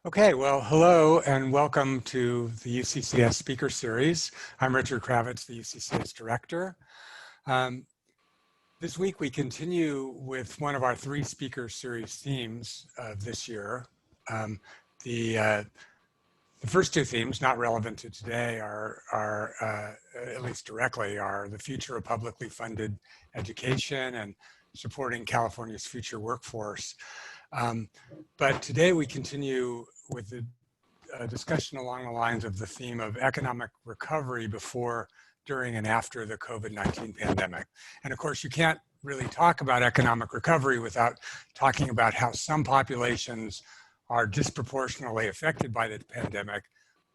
Okay, well, hello and welcome to the UCCS Speaker Series. I'm Richard Kravitz, the UCCS Director. This week we continue with one of our three Speaker Series themes this year. The first two themes, not relevant to today, are at least directly, are the future of publicly funded education and supporting California's future workforce. But today we continue with the discussion along the lines of the theme of economic recovery before, during, and after the COVID-19 pandemic. And of course, you can't really talk about economic recovery without talking about how some populations are disproportionately affected by the pandemic,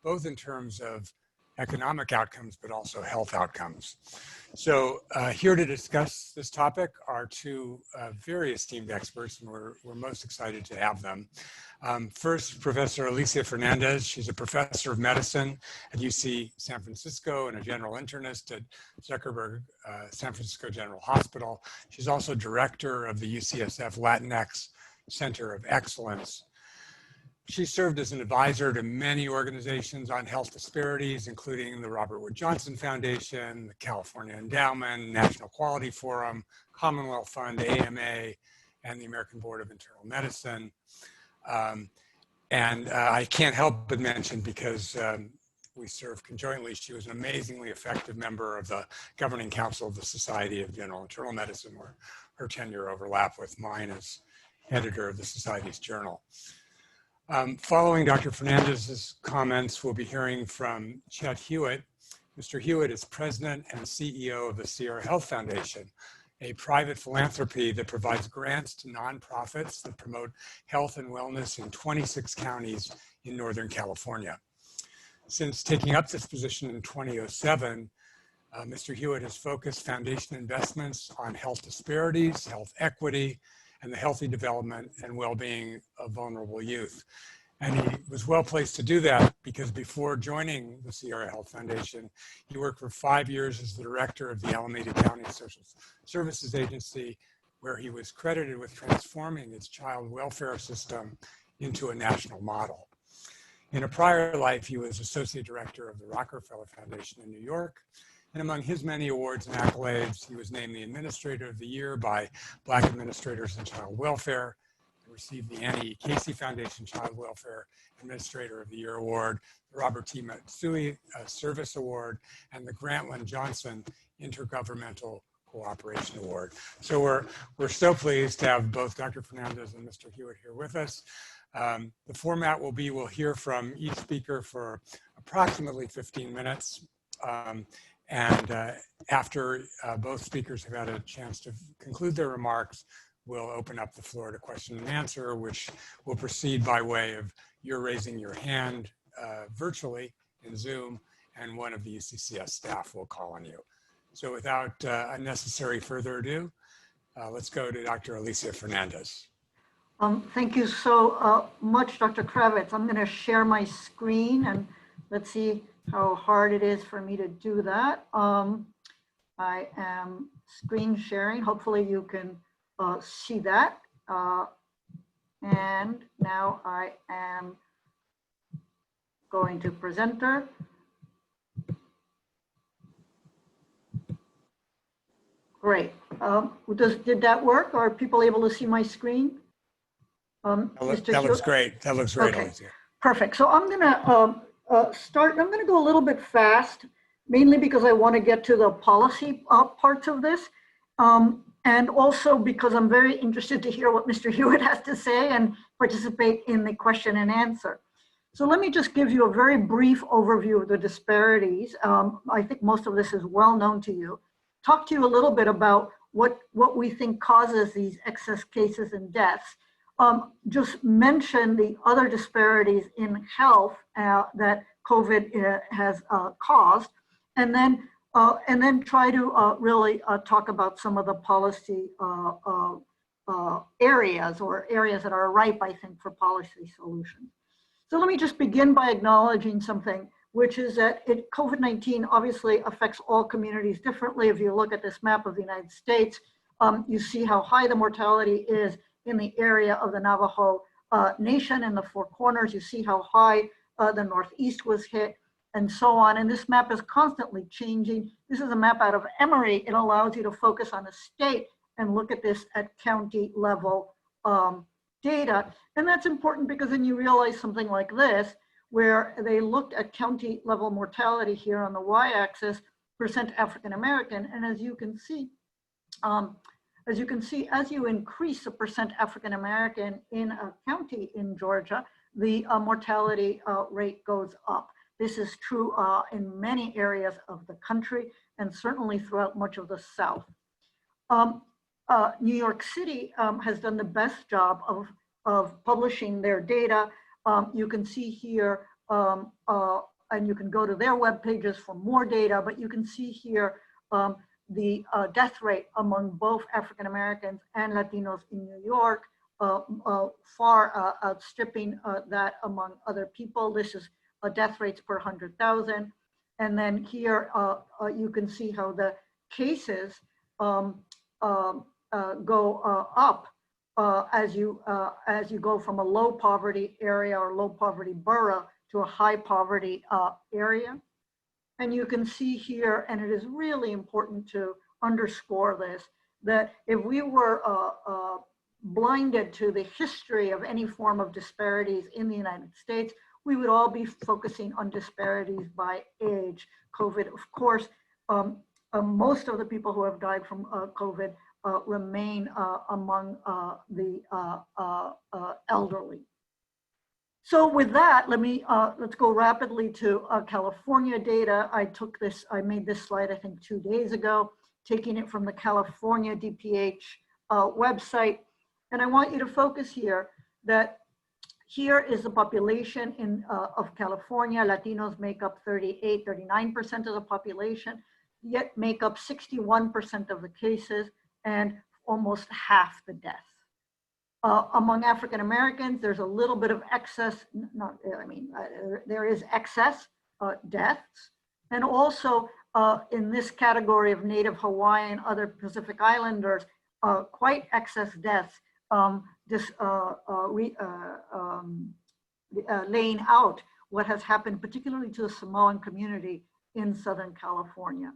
both in terms of economic outcomes, but also health outcomes. So here to discuss this topic are two very esteemed experts, and we're most excited to have them. First, Professor Alicia Fernandez. She's a professor of medicine at UC San Francisco and a general internist at Zuckerberg San Francisco General Hospital. She's also director of the UCSF Latinx Center of Excellence. She served as an advisor to many organizations on health disparities, including the Robert Wood Johnson Foundation, the California Endowment, National Quality Forum, Commonwealth Fund, AMA, and the American Board of Internal Medicine. I can't help but mention, because we served conjointly, she was an amazingly effective member of the Governing Council of the Society of General Internal Medicine, where her tenure overlapped with mine as editor of the Society's journal. Following Dr. Fernandez's comments, we'll be hearing from Chet Hewitt. Mr. Hewitt is president and CEO of the Sierra Health Foundation, a private philanthropy that provides grants to nonprofits that promote health and wellness in 26 counties in Northern California. Since taking up this position in 2007, Mr. Hewitt has focused foundation investments on health disparities, health equity, and the healthy development and well-being of vulnerable youth. And he was well placed to do that because before joining the Sierra Health Foundation, he worked for 5 years as the director of the Alameda County Social Services Agency, where he was credited with transforming its child welfare system into a national model. In a prior life, he was associate director of the Rockefeller Foundation in New York. And among his many awards and accolades, he was named the Administrator of the Year by Black Administrators in Child Welfare, and received the Annie Casey Foundation Child Welfare Administrator of the Year Award, the Robert T. Matsui Service Award, and the Grantland Johnson Intergovernmental Cooperation Award. So we're so pleased to have both Dr. Fernandez and Mr. Hewitt here with us. The format will be, we'll hear from each speaker for approximately 15 minutes. After both speakers have had a chance to conclude their remarks, we'll open up the floor to question and answer, which will proceed by way of your raising your hand virtually in Zoom, and one of the UCCS staff will call on you. So without unnecessary further ado, let's go to Dr. Alicia Fernandez. Thank you so much, Dr. Kravitz. I'm going to share my screen, and let's see how hard it is for me to do that. I am screen sharing. Hopefully you can see that. And now I am going to presenter. Great. Did that work? Are people able to see my screen? That looks great. That looks great. Okay. Perfect. So I'm going to start. I'm going to go a little bit fast, mainly because I want to get to the policy parts of this, and also because I'm very interested to hear what Mr. Hewitt has to say and participate in the question and answer. So let me just give you a very brief overview of the disparities. I think most of this is well known to you. Talk to you a little bit about what we think causes these excess cases and deaths. Just mention the other disparities in health that COVID has caused, and then try to really talk about some of the policy areas that are ripe, I think, for policy solutions. So let me just begin by acknowledging something, which is that COVID-19 obviously affects all communities differently. If you look at this map of the United States, you see how high the mortality is in the area of the Navajo nation in the four corners. You see how high the Northeast was hit, and so on. And this map is constantly changing. This is a map out of Emory. It allows you to focus on a state and look at this at county level data. And that's important because then you realize something like this, where they looked at county level mortality here on the y-axis, percent African American. And as you can see, as you increase the percent African American in a county in Georgia, the mortality rate goes up. This is true in many areas of the country and certainly throughout much of the South. New York City has done the best job of publishing their data. You can see here, and you can go to their web pages for more data, but you can see here the death rate among both African Americans and Latinos in New York, far outstripping that among other people. This is death rates per 100,000. And then here you can see how the cases go up as you go from a low poverty area or low poverty borough to a high poverty area. And you can see here, and it is really important to underscore this, that if we were blinded to the history of any form of disparities in the United States, we would all be focusing on disparities by age. COVID, of course, most of the people who have died from COVID remain among the elderly. So with that, let's go rapidly to California data. I made this slide, I think 2 days ago, taking it from the California DPH website. And I want you to focus here that here is the population of California. Latinos make up 39% of the population, yet make up 61% of the cases and almost half the deaths. Among African Americans, there's a little bit of excess, there is excess deaths. And also in this category of Native Hawaiian, other Pacific Islanders, quite excess deaths, laying out what has happened, particularly to the Samoan community in Southern California.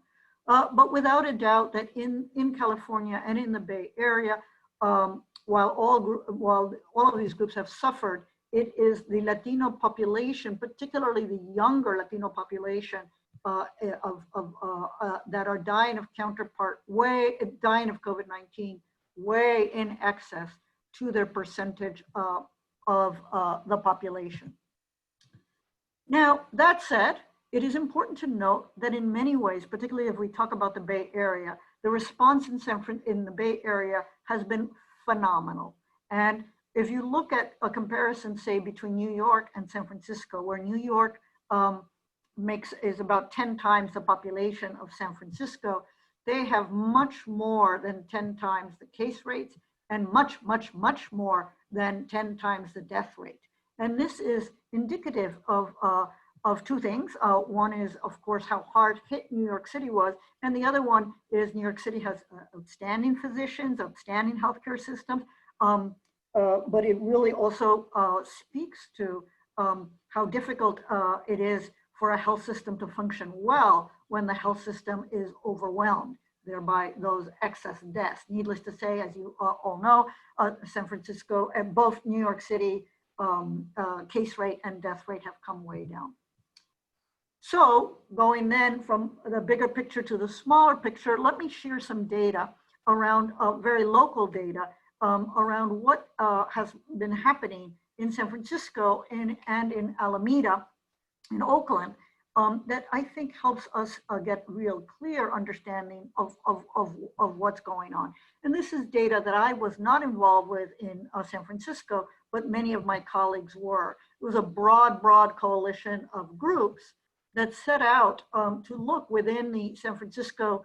But without a doubt that in California and in the Bay Area, while all of these groups have suffered, it is the Latino population, particularly the younger Latino population, that are dying of dying of COVID-19, way in excess to their percentage of the population. Now, that said, it is important to note that in many ways, particularly if we talk about the Bay Area, the response in the Bay Area has been phenomenal. And if you look at a comparison, say, between New York and San Francisco, where New York is about 10 times the population of San Francisco, they have much more than 10 times the case rates and much, much, much more than 10 times the death rate. And this is indicative of two things. One is, of course, how hard hit New York City was. And the other one is New York City has outstanding physicians, outstanding healthcare systems. But it really also speaks to how difficult it is for a health system to function well when the health system is overwhelmed, thereby those excess deaths. Needless to say, as you all know, San Francisco and both New York City case rate and death rate have come way down. So going then from the bigger picture to the smaller picture, let me share some data around very local data around what has been happening in San Francisco and in Alameda, in Oakland, that I think helps us get real clear understanding of what's going on. And this is data that I was not involved with in San Francisco, but many of my colleagues were. It was a broad coalition of groups that set out to look within the San Francisco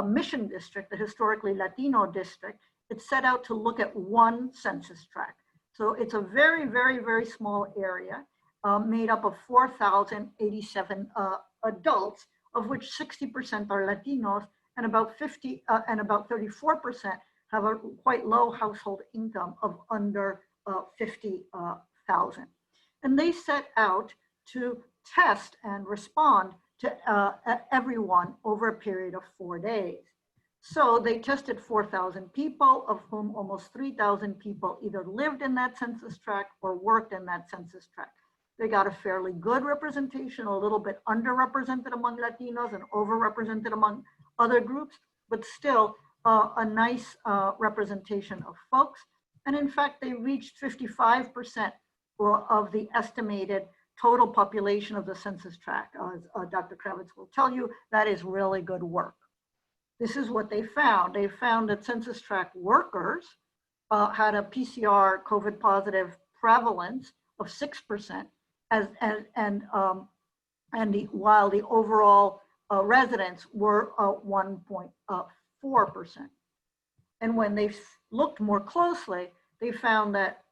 Mission District, the historically Latino district. It set out to look at one census tract. So it's a very, very, very small area made up of 4,087 adults, of which 60% are Latinos, and about 34% have a quite low household income of under 50,000. And they set out to test and respond to everyone over a period of 4 days. So they tested 4,000 people, of whom almost 3,000 people either lived in that census tract or worked in that census tract. They got a fairly good representation, a little bit underrepresented among Latinos and overrepresented among other groups, but still a nice representation of folks. And in fact, they reached 55% of the estimated total population of the census tract. As Dr. Kravitz will tell you, that is really good work. This is what they found. They found that census tract workers had a PCR COVID positive prevalence of 6%, while the overall residents were 1.4%. And when they looked more closely, they found that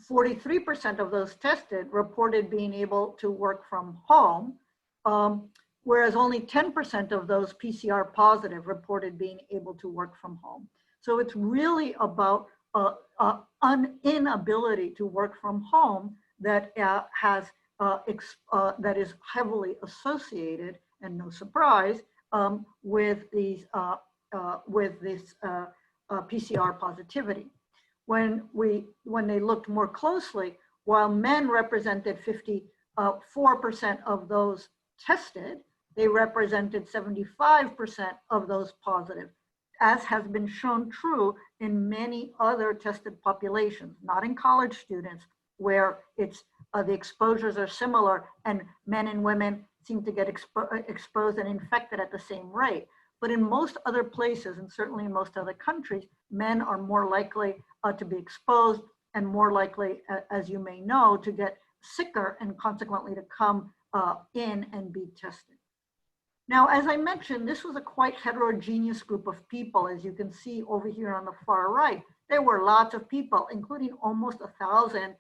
43% of those tested reported being able to work from home, whereas only 10% of those PCR positive reported being able to work from home. So it's really about an inability to work from home that that is heavily associated, and no surprise, with this PCR positivity. When they looked more closely, while men represented 54% of those tested, they represented 75% of those positive, as has been shown true in many other tested populations, not in college students, where it's the exposures are similar and men and women seem to get exposed and infected at the same rate. But in most other places, and certainly in most other countries, men are more likely to be exposed and more likely, as you may know, to get sicker and consequently to come in and be tested. Now, as I mentioned, this was a quite heterogeneous group of people. As you can see over here on the far right, there were lots of people, including almost 1,000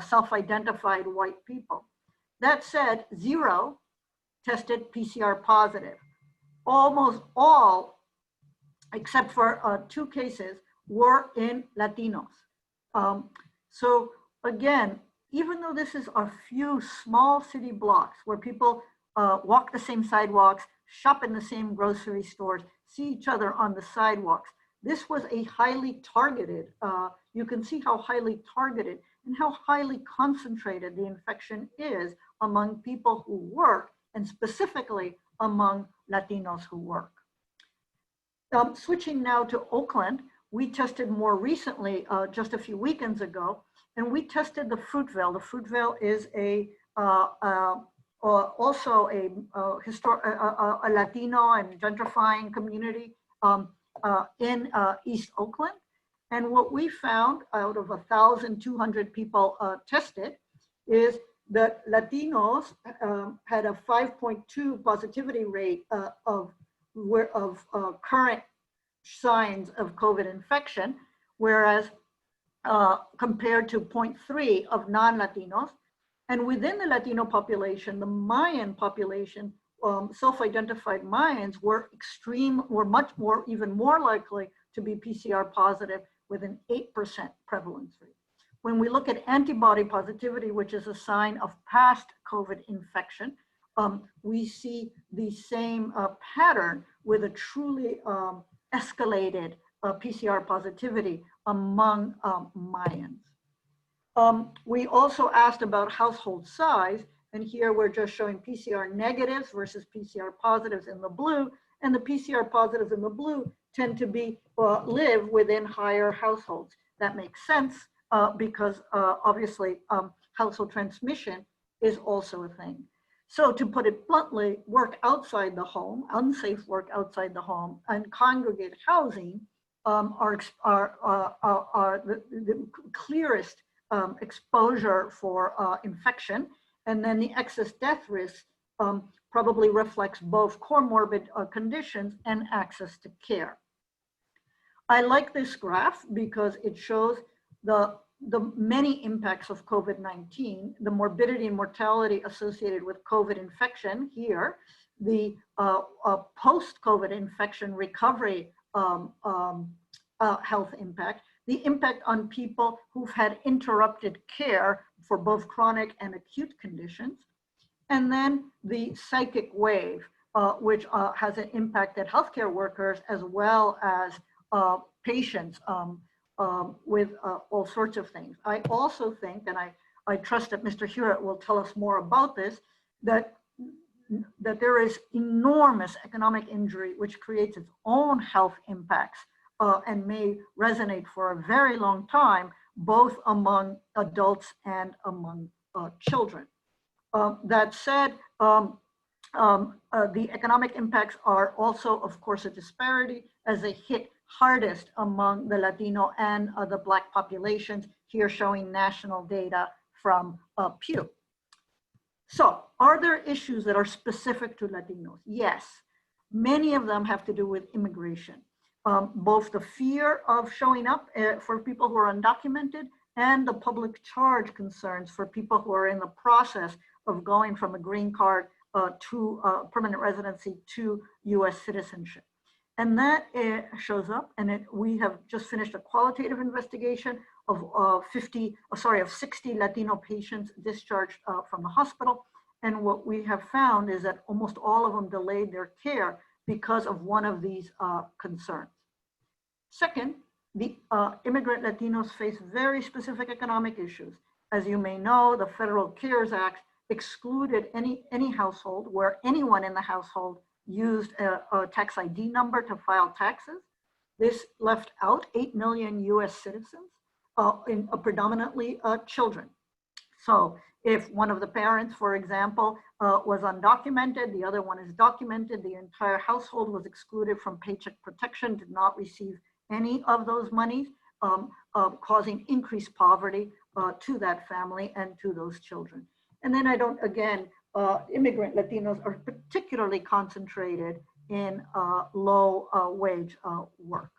self-identified white people. That said, 0 tested PCR positive. Almost all, except for 2 cases, were in Latinos. So again, even though this is a few small city blocks where people walk the same sidewalks, shop in the same grocery stores, see each other on the sidewalks, this was a highly targeted, you can see how highly targeted and how highly concentrated the infection is among people who work, and specifically among Latinos who work. Switching now to Oakland, we tested more recently, just a few weekends ago, and we tested the Fruitvale. The Fruitvale is also a Latino and gentrifying community in East Oakland. And what we found out of 1,200 people tested is that Latinos had a 5.2 positivity rate of current signs of COVID infection, whereas compared to 0.3 of non-Latinos. And within the Latino population, the Mayan population, self-identified Mayans were even more likely to be PCR positive with an 8% prevalence rate. When we look at antibody positivity, which is a sign of past COVID infection, we see the same pattern with a truly escalated PCR positivity among Mayans. We also asked about household size, and here we're just showing PCR negatives versus PCR positives in the blue, and the PCR positives in the blue tend to be live within higher households. That makes sense because obviously household transmission is also a thing. So to put it bluntly, work outside the home, unsafe work outside the home, and congregate housing are the clearest exposure for infection. And then the excess death risk probably reflects both comorbid conditions and access to care. I like this graph because it shows the many impacts of COVID-19, the morbidity and mortality associated with COVID infection here, the post-COVID infection recovery health impact, the impact on people who've had interrupted care for both chronic and acute conditions, and then the psychic wave, which has an impact at healthcare workers as well as patients with all sorts of things. I also think, and I trust that Mr. Hewitt will tell us more about this, that there is enormous economic injury which creates its own health impacts and may resonate for a very long time, both among adults and among children. That said, the economic impacts are also, of course, a disparity as they hit hardest among the Latino and the Black populations, here showing national data from Pew. So are there issues that are specific to Latinos? Yes, many of them have to do with immigration. Both the fear of showing up for people who are undocumented and the public charge concerns for people who are in the process of going from a green card to permanent residency to US citizenship. And that shows up, and we have just finished a qualitative investigation of 60 Latino patients discharged from the hospital. And what we have found is that almost all of them delayed their care because of one of these concerns. Second, the immigrant Latinos face very specific economic issues. As you may know, the Federal CARES Act excluded any household where anyone in the household used a tax ID number to file taxes. This left out 8 million US citizens, predominantly children. So if one of the parents, for example, was undocumented, the other one is documented, the entire household was excluded from paycheck protection, did not receive any of those monies, causing increased poverty to that family and to those children. And then immigrant Latinos are particularly concentrated in low wage work.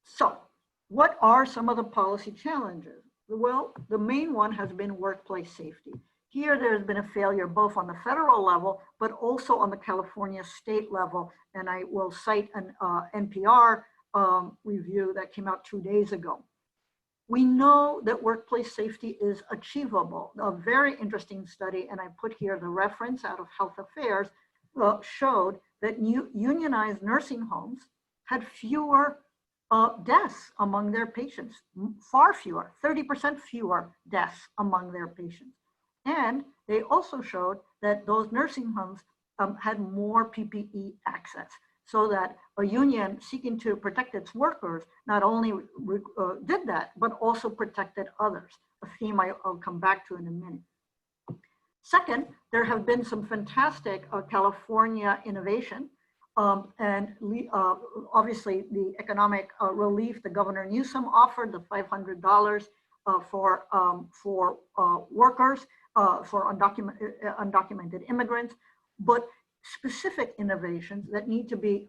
So what are some of the policy challenges? Well, the main one has been workplace safety. Here, there's been a failure both on the federal level, but also on the California state level. And I will cite an NPR review that came out 2 days ago. We know that workplace safety is achievable. A very interesting study, and I put here the reference out of Health Affairs, showed that unionized nursing homes had fewer deaths among their patients, far fewer, 30% fewer deaths among their patients. And they also showed that those nursing homes had more PPE access, so that a union seeking to protect its workers not only did that, but also protected others, a theme I'll come back to in a minute. Second, there have been some fantastic California innovation. And obviously the economic relief the Governor Newsom offered, the $500 for workers, for undocumented immigrants, but specific innovations that need to be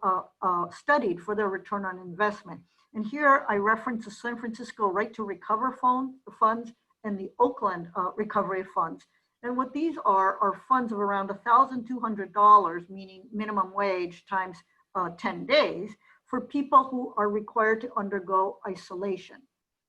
studied for their return on investment. And here I reference the San Francisco Right to Recover funds and the Oakland recovery funds. And what these are funds of around $1,200, meaning minimum wage times 10 days, for people who are required to undergo isolation.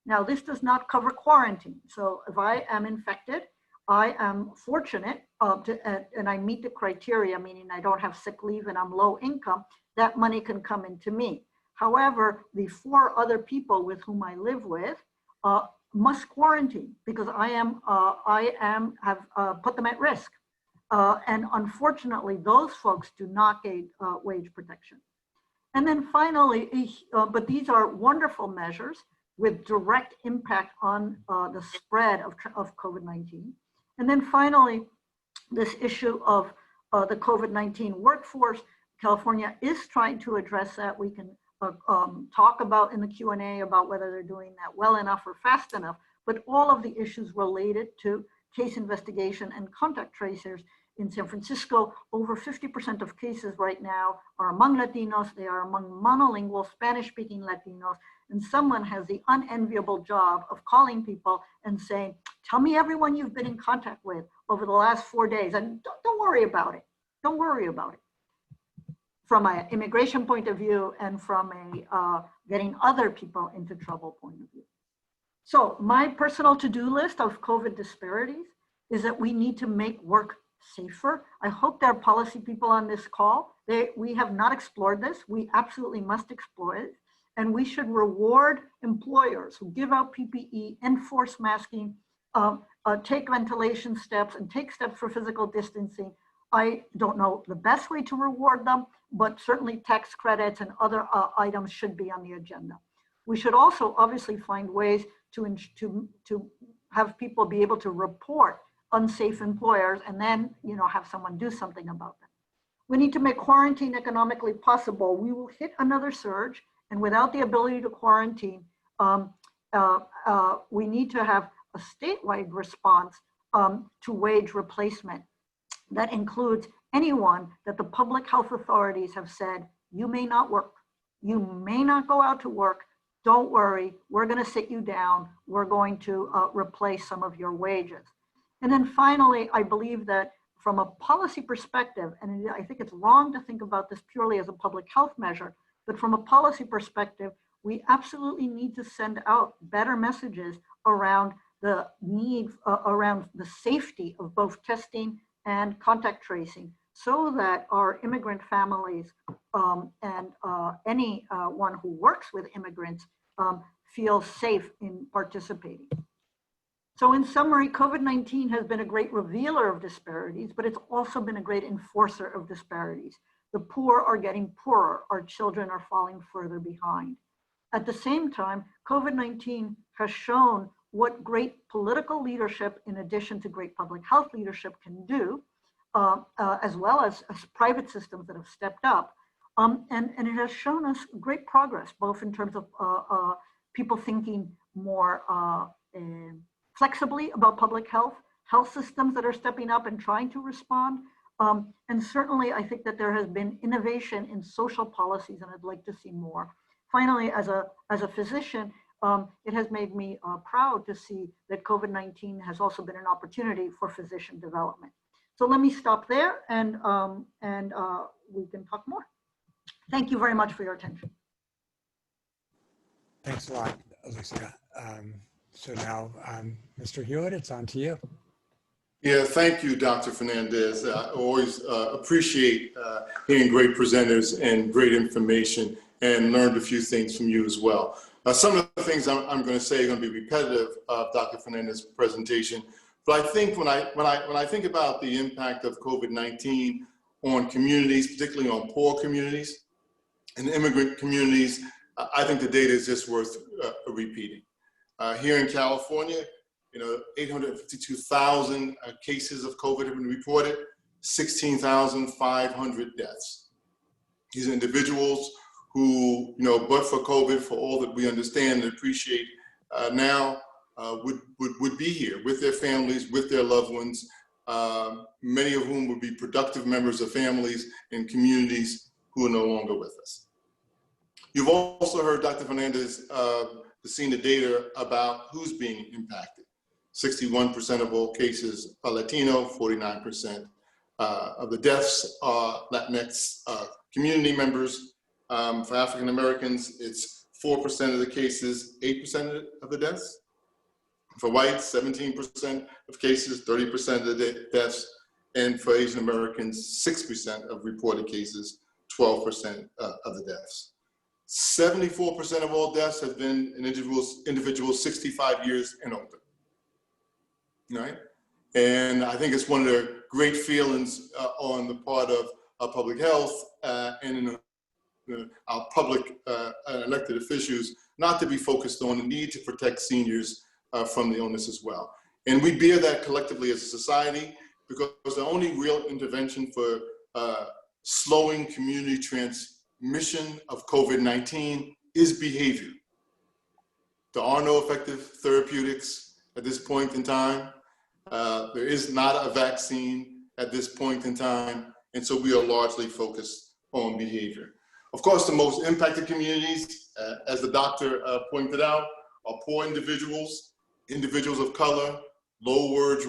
Now, this does not cover quarantine. So if I am infected, I am fortunate and I meet the criteria, meaning I don't have sick leave and I'm low income, that money can come into me. However, the 4 other people with whom I live with must quarantine because I have put them at risk. And unfortunately, those folks do not get wage protection. And then finally, but these are wonderful measures with direct impact on the spread of COVID-19. And then finally, this issue of the COVID-19 workforce, California is trying to address that. We can talk about in the Q&A about whether they're doing that well enough or fast enough, but all of the issues related to case investigation and contact tracers in San Francisco, over 50% of cases right now are among Latinos. They are among monolingual Spanish-speaking Latinos, and someone has the unenviable job of calling people and saying, tell me everyone you've been in contact with over the last 4 days, and don't worry about it. Don't worry about it. From an immigration point of view and from a getting other people into trouble point of view. So my personal to-do list of COVID disparities is that we need to make work safer. I hope there are policy people on this call. We have not explored this. We absolutely must explore it. And we should reward employers who give out PPE, enforce masking, take ventilation steps, and take steps for physical distancing. I don't know the best way to reward them, but certainly tax credits and other items should be on the agenda. We should also obviously find ways to have people be able to report unsafe employers and then have someone do something about them. We need to make quarantine economically possible. We will hit another surge, and without the ability to quarantine, we need to have a statewide response to wage replacement. That includes anyone that the public health authorities have said, you may not work, you may not go out to work, don't worry, we're going to sit you down, we're going to replace some of your wages. And then finally, I believe that from a policy perspective, and I think it's wrong to think about this purely as a public health measure, but from a policy perspective, we absolutely need to send out better messages around the need, around the safety of both testing and contact tracing, so that our immigrant families and anyone who works with immigrants feel safe in participating. So in summary, COVID-19 has been a great revealer of disparities, but it's also been a great enforcer of disparities. The poor are getting poorer, our children are falling further behind. At the same time, COVID-19 has shown what great political leadership, in addition to great public health leadership, can do, as well as private systems that have stepped up. And it has shown us great progress, both in terms of people thinking more flexibly about public health, health systems that are stepping up and trying to respond. And certainly, I think that there has been innovation in social policies, and I'd like to see more. Finally, as a physician, it has made me proud to see that COVID-19 has also been an opportunity for physician development. So let me stop there, and we can talk more. Thank you very much for your attention. Thanks a lot, Alicia. So now, Mr. Hewitt, it's on to you. Yeah, thank you, Dr. Fernandez. I always appreciate hearing great presenters and great information, and learned a few things from you as well. Some of the things I'm going to say are going to be repetitive of Dr. Fernandez's presentation, but I think when I think about the impact of COVID-19 on communities, particularly on poor communities and immigrant communities, I think the data is just worth repeating. Here in California, 852,000 cases of COVID have been reported, 16,500 deaths. These are individuals who, but for COVID, for all that we understand and appreciate now, would be here with their families, with their loved ones, many of whom would be productive members of families and communities who are no longer with us. You've also heard Dr. Fernandez seen the data about who's being impacted. 61% of all cases are Latino, 49% of the deaths are Latinx community members. For African Americans, it's 4% of the cases, 8% of the deaths. For whites, 17% of cases, 30% of the deaths. And for Asian Americans, 6% of reported cases, 12% of the deaths. 74% of all deaths have been in individuals 65 years and older, right? And I think it's one of the great feelings on the part of public health and in our public elected officials not to be focused on the need to protect seniors from the illness as well. And we bear that collectively as a society, because the only real intervention for slowing community transmission of COVID-19 is behavior. There are no effective therapeutics at this point in time. There is not a vaccine at this point in time. And so we are largely focused on behavior. Of course, the most impacted communities, as the doctor pointed out, are poor individuals, individuals of color, low-wage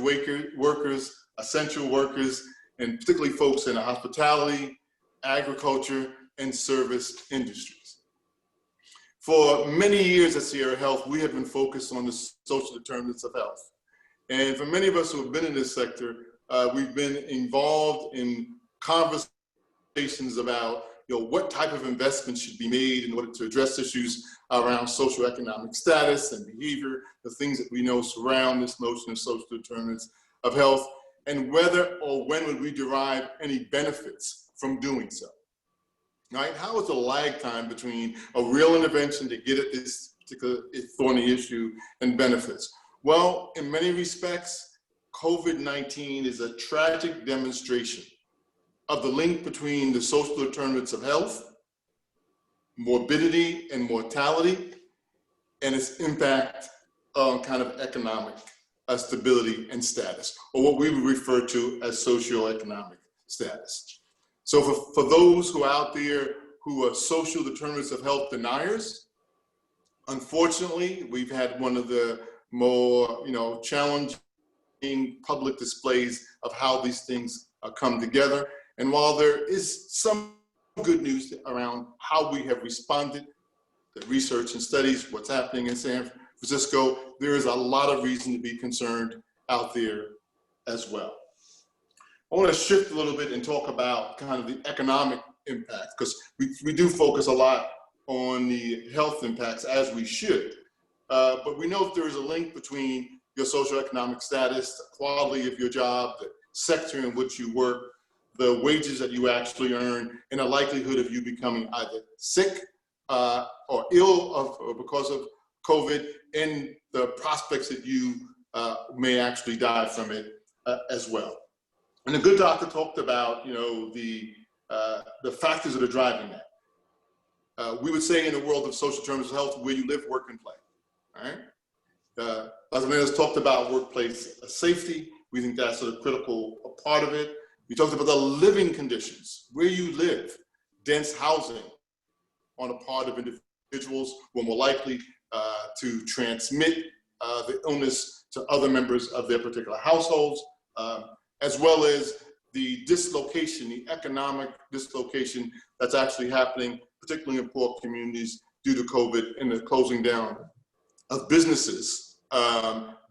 workers, essential workers, and particularly folks in the hospitality, agriculture, and service industries. For many years at Sierra Health, we have been focused on the social determinants of health. And for many of us who have been in this sector, we've been involved in conversations about what type of investments should be made in order to address issues around socioeconomic status and behavior, the things that we know surround this notion of social determinants of health, and whether or when would we derive any benefits from doing so. Right? How is the lag time between a real intervention to get at this particular thorny issue and benefits? Well, in many respects, COVID-19 is a tragic demonstration of the link between the social determinants of health, morbidity and mortality, and its impact on kind of economic stability and status, or what we would refer to as socioeconomic status. So for those who are out there who are social determinants of health deniers, unfortunately, we've had one of the more challenging public displays of how these things come together. And while there is some good news around how we have responded, the research and studies, what's happening in San Francisco, there is a lot of reason to be concerned out there as well. I want to shift a little bit and talk about kind of the economic impact, because we do focus a lot on the health impacts, as we should. But we know that there is a link between your socioeconomic status, the quality of your job, the sector in which you work, the wages that you actually earn, and the likelihood of you becoming either sick or ill or because of COVID, and the prospects that you may actually die from it as well. And the good doctor talked about, the factors that are driving that. We would say in the world of social determinants of health, where you live, work, and play. All right. Dr. Fernandez talked about workplace safety. We think that's a critical part of it. We talked about the living conditions, where you live, dense housing on a part of individuals who are more likely to transmit the illness to other members of their particular households, as well as the dislocation, the economic dislocation that's actually happening, particularly in poor communities due to COVID and the closing down of businesses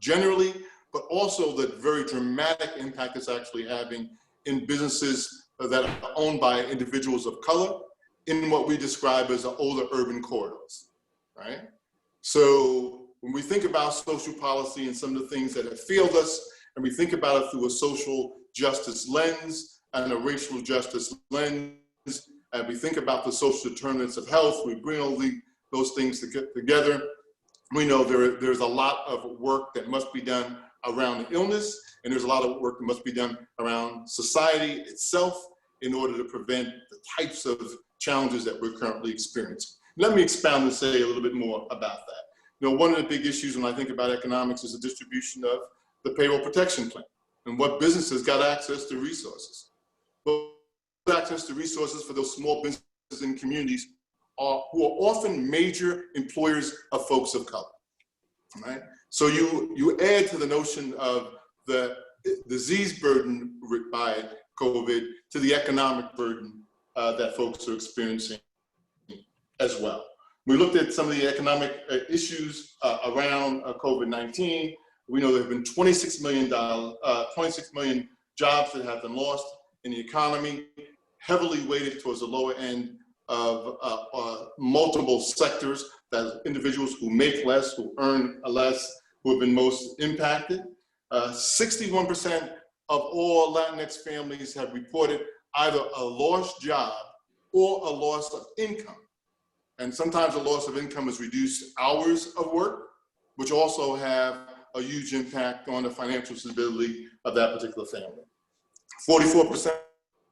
generally, but also the very dramatic impact it's actually having in businesses that are owned by individuals of color in what we describe as the older urban corridors, right? So when we think about social policy and some of the things that have failed us, and we think about it through a social justice lens and a racial justice lens, and we think about the social determinants of health, we bring all those things together. We know there's a lot of work that must be done around the illness, and there's a lot of work that must be done around society itself in order to prevent the types of challenges that we're currently experiencing. Let me expound and say a little bit more about that. One of the big issues when I think about economics is the distribution of the payroll protection plan and what businesses got access to resources. But access to resources for those small businesses and communities who are often major employers of folks of color, right? So you add to the notion of the disease burden by COVID to the economic burden that folks are experiencing as well. We looked at some of the economic issues around COVID-19. We know there have been 26 million jobs that have been lost in the economy, heavily weighted towards the lower end of multiple sectors, that individuals who make less, who earn less, who have been most impacted. 61% of all Latinx families have reported either a lost job or a loss of income. And sometimes the loss of income is reduced hours of work, which also have a huge impact on the financial stability of that particular family. 44%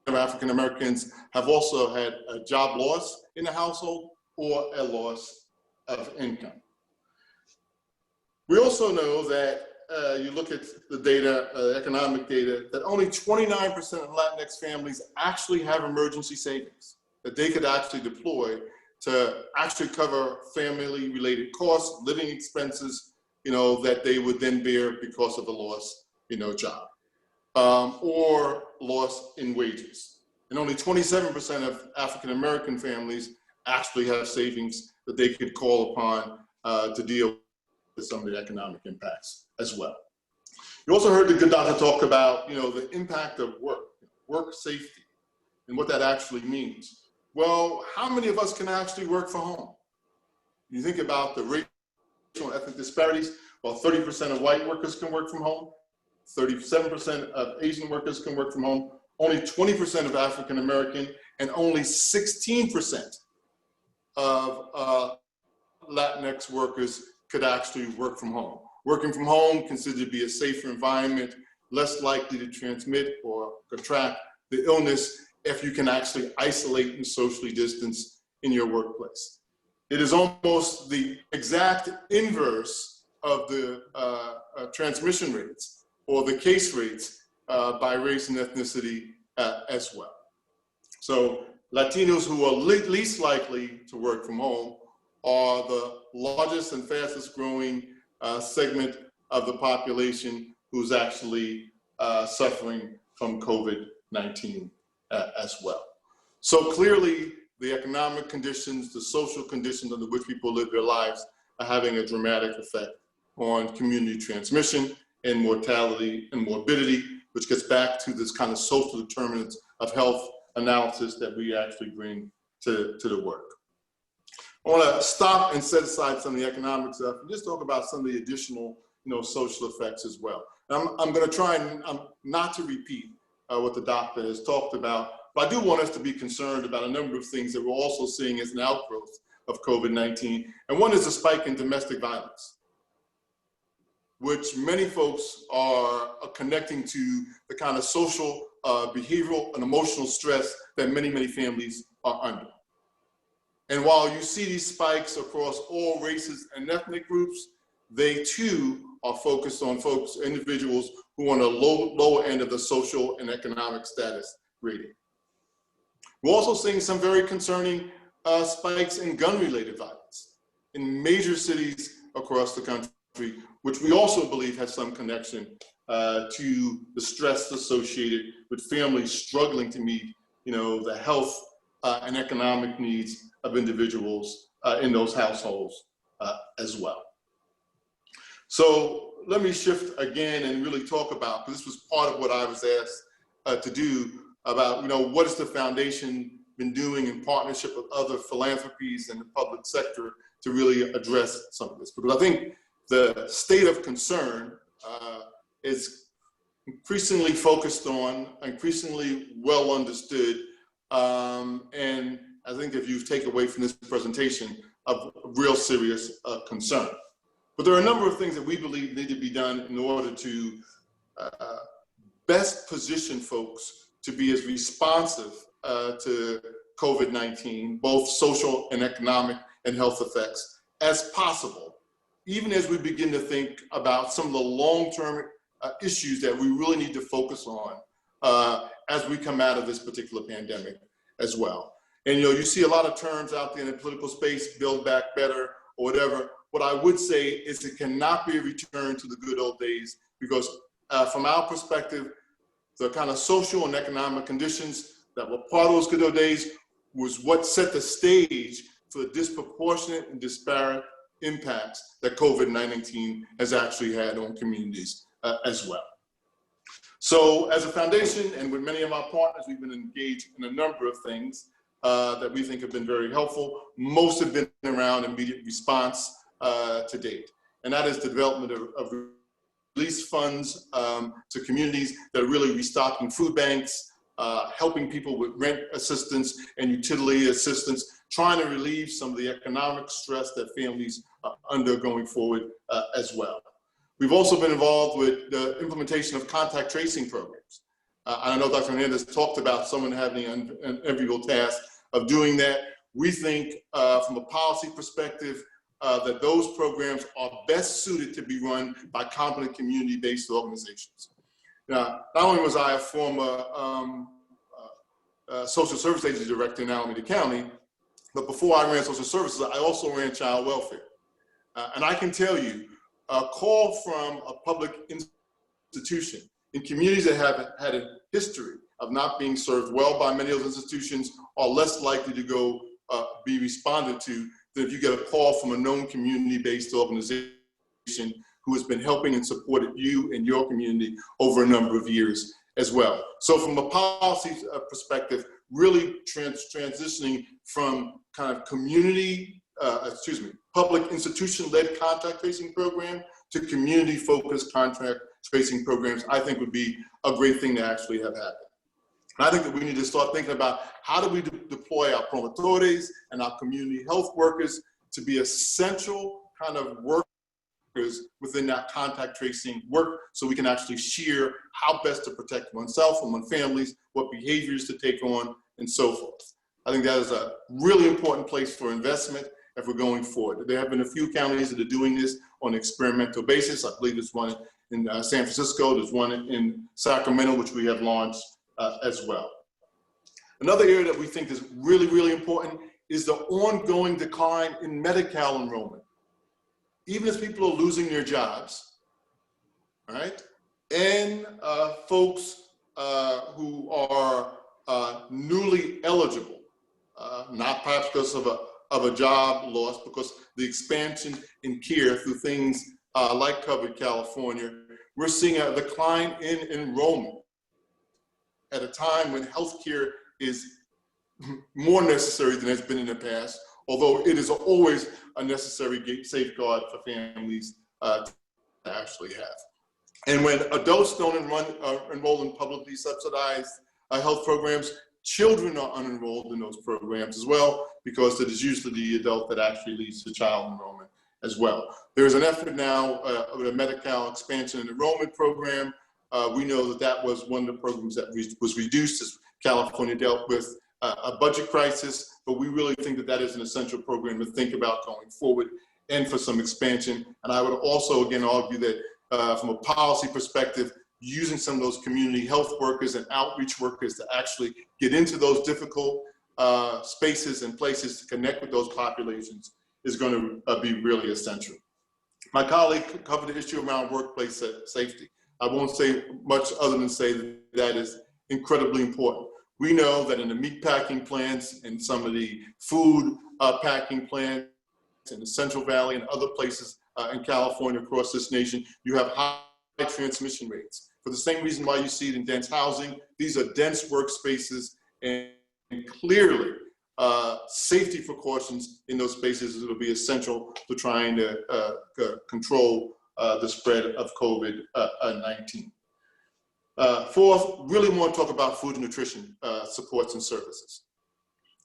of African Americans have also had a job loss in the household or a loss of income. We also know that you look at the data, economic data, that only 29% of Latinx families actually have emergency savings that they could actually deploy to actually cover family-related costs, living expenses, that they would then bear because of the lost, job or loss in wages. And only 27% of African-American families actually have savings that they could call upon to deal with some of the economic impacts as well. You also heard the good doctor talk about, the impact of work safety, and what that actually means. Well, how many of us can actually work from home? You think about the racial and ethnic disparities. Well, 30% of white workers can work from home. 37% of Asian workers can work from home. Only 20% of African American, and only 16% of Latinx workers could actually work from home. Working from home considered to be a safer environment, less likely to transmit or contract the illness if you can actually isolate and socially distance in your workplace. It is almost the exact inverse of the transmission rates or the case rates by race and ethnicity as well. So Latinos who are least likely to work from home are the largest and fastest growing segment of the population who's actually suffering from COVID-19 as well. So clearly, the economic conditions, the social conditions under which people live their lives are having a dramatic effect on community transmission and mortality and morbidity, which gets back to this kind of social determinants of health analysis that we actually bring to the work. I want to stop and set aside some of the economic stuff and just talk about some of the additional, social effects as well. And I'm going to try and not to repeat what the doctor has talked about, but I do want us to be concerned about a number of things that we're also seeing as an outgrowth of COVID-19. And one is a spike in domestic violence, which many folks are connecting to the kind of social, behavioral, and emotional stress that many, many families are under. And while you see these spikes across all races and ethnic groups, they too are focused on individuals who are on the lower end of the social and economic status rating. We're also seeing some very concerning spikes in gun-related violence in major cities across the country, which we also believe has some connection to the stress associated with families struggling to meet, the health and economic needs of individuals in those households as well. So let me shift again and really talk about, because this was part of what I was asked to do, about what has the foundation been doing in partnership with other philanthropies and the public sector to really address some of this. Because I think the state of concern is increasingly focused on, increasingly well understood, and I think if you take away from this presentation, of real serious concern. But there are a number of things that we believe need to be done in order to best position folks to be as responsive to COVID-19, both social and economic and health effects, as possible, even as we begin to think about some of the long-term issues that we really need to focus on as we come out of this particular pandemic as well. And you see a lot of terms out there in the political space, build back better or whatever. What I would say is it cannot be a return to the good old days, because from our perspective, the kind of social and economic conditions that were part of those good old days was what set the stage for the disproportionate and disparate impacts that COVID-19 has actually had on communities as well. So as a foundation and with many of our partners, we've been engaged in a number of things that we think have been very helpful. Most have been around immediate response to date. And that is the development of release funds to communities that are really restocking food banks, helping people with rent assistance and utility assistance, trying to relieve some of the economic stress that families are under going forward as well. We've also been involved with the implementation of contact tracing programs. I know Dr. Fernandez talked about someone having an enviable task of doing that. We think from a policy perspective that those programs are best suited to be run by competent community-based organizations. Now, not only was I a former social service agency director in Alameda County, but before I ran social services, I also ran child welfare. And I can tell you, a call from a public institution in communities that have had a history of not being served well by many of those institutions are less likely to go be responded to than if you get a call from a known community-based organization who has been helping and supported you and your community over a number of years as well. So from a policy perspective, really transitioning from kind of public institution-led contact tracing program to community-focused contact tracing programs, I think would be a great thing to actually have happen. And I think that we need to start thinking about how do we deploy our promotores and our community health workers to be essential kind of workers within that contact tracing work, so we can actually share how best to protect oneself and one's families, what behaviors to take on, and so forth. I think that is a really important place for investment if we're going forward. There have been a few counties that are doing this on an experimental basis. I believe there's one in San Francisco, there's one in Sacramento, which we have launched as well. Another area that we think is really, really important is the ongoing decline in Medi-Cal enrollment. Even as people are losing their jobs, right? And folks who are newly eligible, not perhaps because of a job loss, because the expansion in care through things like Covered California, we're seeing a decline in enrollment at a time when healthcare is more necessary than it's been in the past, although it is always a necessary safeguard for families to actually have. And when adults don't enroll in publicly subsidized health programs, children are unenrolled in those programs as well, because it is usually the adult that actually leads to child enrollment as well. There's an effort now with a Medi-Cal expansion and enrollment program. We know that was one of the programs that was reduced as California dealt with a budget crisis, but we really think that that is an essential program to think about going forward and for some expansion. And I would also, again, argue that from a policy perspective, using some of those community health workers and outreach workers to actually get into those difficult spaces and places to connect with those populations is going to be really essential. My colleague covered the issue around workplace safety. I won't say much other than say that is incredibly important. We know that in the meat packing plants and some of the food packing plants in the Central Valley and other places in California across this nation, you have high transmission rates. For the same reason why you see it in dense housing, these are dense workspaces, and clearly safety precautions in those spaces will be essential to trying to control the spread of COVID-19. Fourth, really want to talk about food and nutrition supports and services,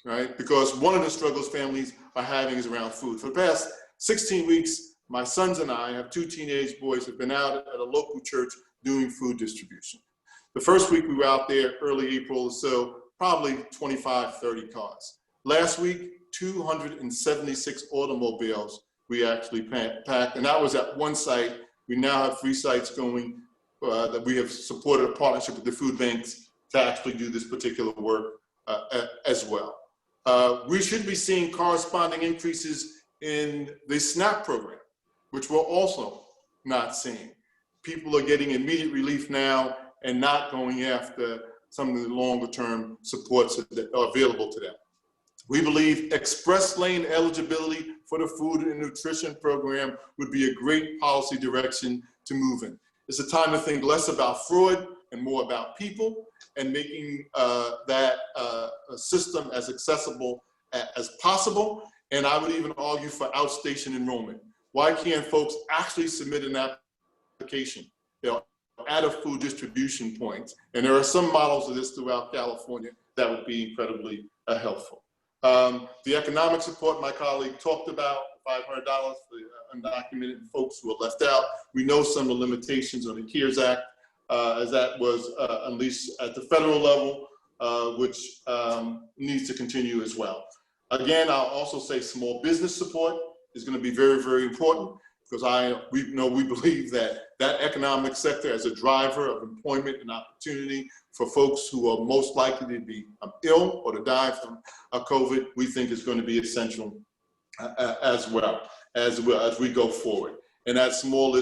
right? Because one of the struggles families are having is around food. For the past 16 weeks, my sons and I have 2 teenage boys have been out at a local church doing food distribution. The first week we were out there early April, so probably 25, 30 cars. Last week, 276 automobiles we actually packed, and that was at one site. We now have 3 sites going that we have supported a partnership with the food banks to actually do this particular work as well. We should be seeing corresponding increases in the SNAP program, which we're also not seeing. People are getting immediate relief now and not going after some of the longer term supports that are available to them. We believe express lane eligibility for the food and nutrition program would be a great policy direction to move in. It's a time to think less about fraud and more about people, and making that system as accessible as possible. And I would even argue for outstation enrollment. Why can't folks actually submit an application, at a food distribution point? And there are some models of this throughout California that would be incredibly helpful. The economic support my colleague talked about, $500 for the undocumented folks who are left out. We know some of the limitations on the CARES Act, as that was unleashed at the federal level, which needs to continue as well. Again, I'll also say small business support is going to be very, very important, because we believe that that economic sector as a driver of employment and opportunity for folks who are most likely to be ill or to die from COVID, we think is going to be essential as well as we go forward. And that small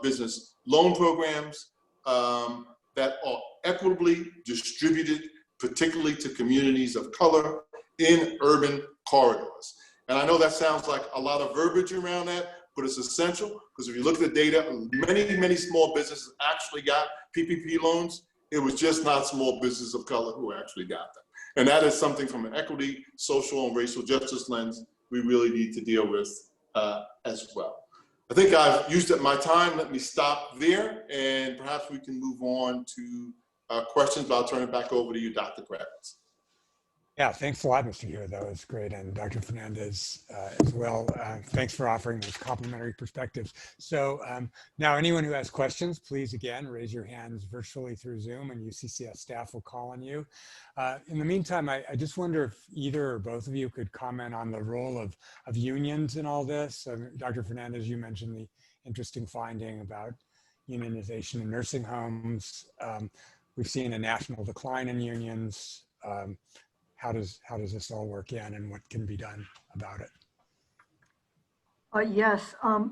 business loan programs that are equitably distributed, particularly to communities of color in urban corridors. And I know that sounds like a lot of verbiage around that, but it's essential because if you look at the data, many small businesses actually got PPP loans. It was just not small businesses of color who actually got them. And that is something from an equity, social, and racial justice lens we really need to deal with as well. I think I've used up my time. Let me stop there, and perhaps we can move on to questions, but I'll turn it back over to you, Dr. Kravitz. Yeah, thanks a lot, Mr. Hewitt. That was great. And Dr. Fernandez as well. Thanks for offering those complementary perspectives. So now anyone who has questions, please, again, raise your hands virtually through Zoom and UCCS staff will call on you. In the meantime, I just wonder if either or both of you could comment on the role of unions in all this. Dr. Fernandez, you mentioned the interesting finding about unionization in nursing homes. We've seen a national decline in unions. How does this all work in and what can be done about it? Yes, a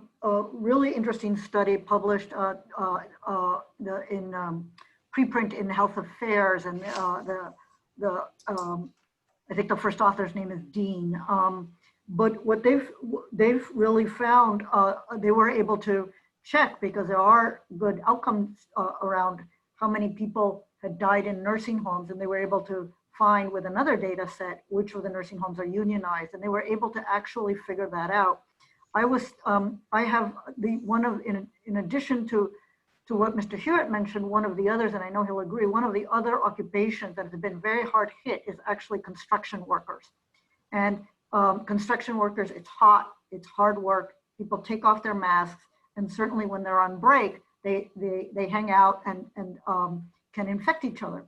really interesting study published in preprint in Health Affairs, and I think the first author's name is Dean. But what they've really found, they were able to check because there are good outcomes around how many people had died in nursing homes, and they were able to find with another data set which of the nursing homes are unionized, and they were able to actually figure that out. I have in addition to what Mr. Hewitt mentioned, one of the others, and I know he'll agree, one of the other occupations that has been very hard hit is actually construction workers. And construction workers, it's hot, it's hard work, people take off their masks, and certainly when they're on break, they hang out and can infect each other.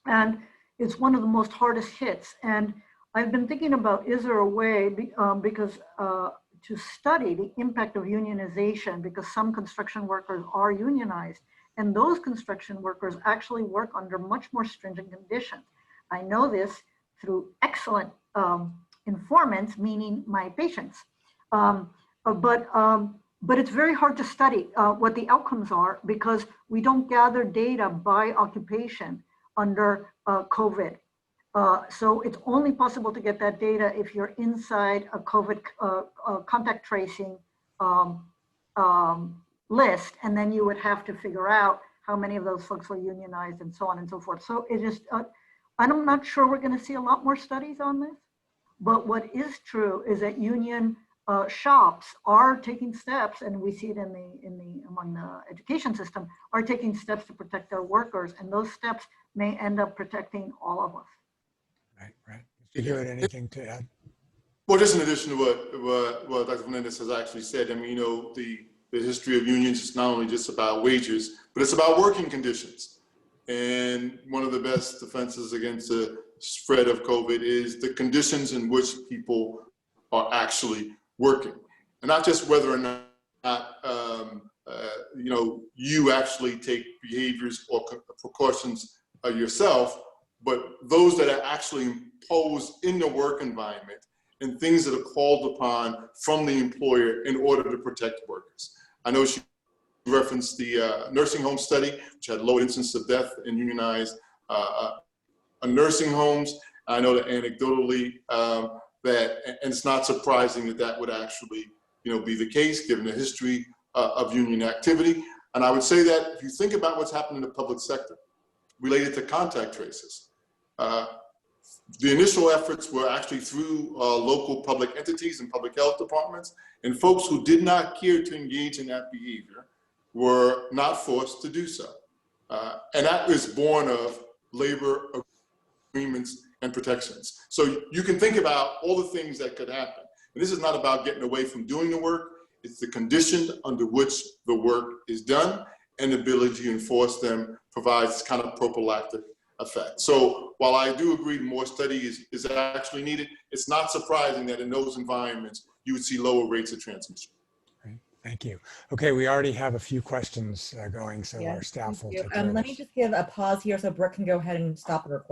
And it's one of the most hardest hits. And I've been thinking about, is there a way, to study the impact of unionization, because some construction workers are unionized, and those construction workers actually work under much more stringent conditions. I know this through excellent informants, meaning my patients. But it's very hard to study what the outcomes are because we don't gather data by occupation under COVID. So it's only possible to get that data if you're inside a COVID contact tracing list, and then you would have to figure out how many of those folks were unionized and so on and so forth. So it is, I'm not sure we're going to see a lot more studies on this, but what is true is that union shops are taking steps, and we see it among the education system, are taking steps to protect their workers, and those steps may end up protecting all of us. Right. Mr. Hewitt, anything to add? Well, just in addition to what Dr. Fernandez has actually said, I mean, the history of unions is not only just about wages, but it's about working conditions. And one of the best defenses against the spread of COVID is the conditions in which people are actually working, and not just whether or not you actually take behaviors or precautions yourself, but those that are actually imposed in the work environment and things that are called upon from the employer in order to protect workers. I know she referenced the nursing home study, which had low incidence of death in unionized nursing homes. I know that anecdotally and it's not surprising that would actually be the case given the history of union activity. And I would say that if you think about what's happened in the public sector related to contact traces, the initial efforts were actually through local public entities and public health departments, and folks who did not care to engage in that behavior were not forced to do so. And that is born of labor agreements and protections. So you can think about all the things that could happen. And this is not about getting away from doing the work, it's the condition under which the work is done, and the ability to enforce them provides kind of prophylactic effect. So while I do agree more study is actually needed, it's not surprising that in those environments, you would see lower rates of transmission. Great. Thank you. Okay, we already have a few questions going, so Yeah, our staff will take let care of me this. just give a pause here so Brooke can go ahead and stop the recording.